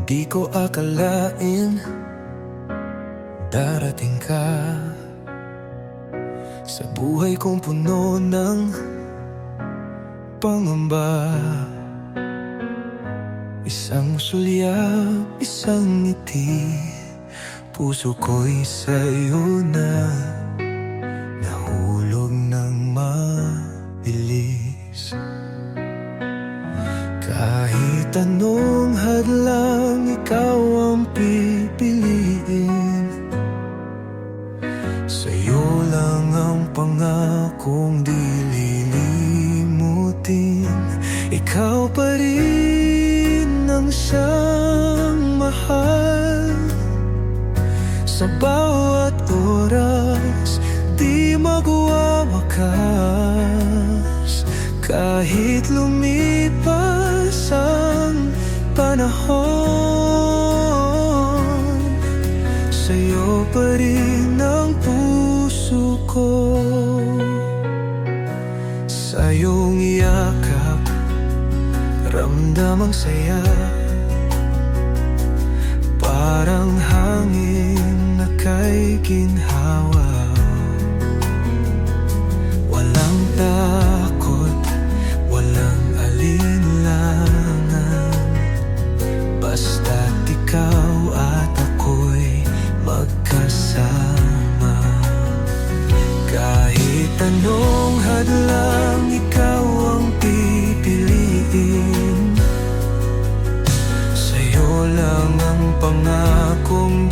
Di ko akalain darating ka sa buhay kong puno ng pangamba. Isang sulyap, isang ngiti, puso ko'y sa'yo na nahulog ng mabilis. Kahit anong hadlang, ikaw ang pipiliin. Sa'yo lang ang pangakong di lilimutin. Ikaw pa rin ang siyang mahal. Sa bawat oras, di magwawakas. Kahit lumipas ang panahon, sa'yo pa rin ang puso ko. Sa iyong yakap, ramdam ang saya. Parang hangin na kay ginhawa. Walang takot, walang alinlangan, basta't ikaw at ako'y magkasama. Kahit anong hadlang, ikaw ang pipiliin. Sa'yo lang ang pangakong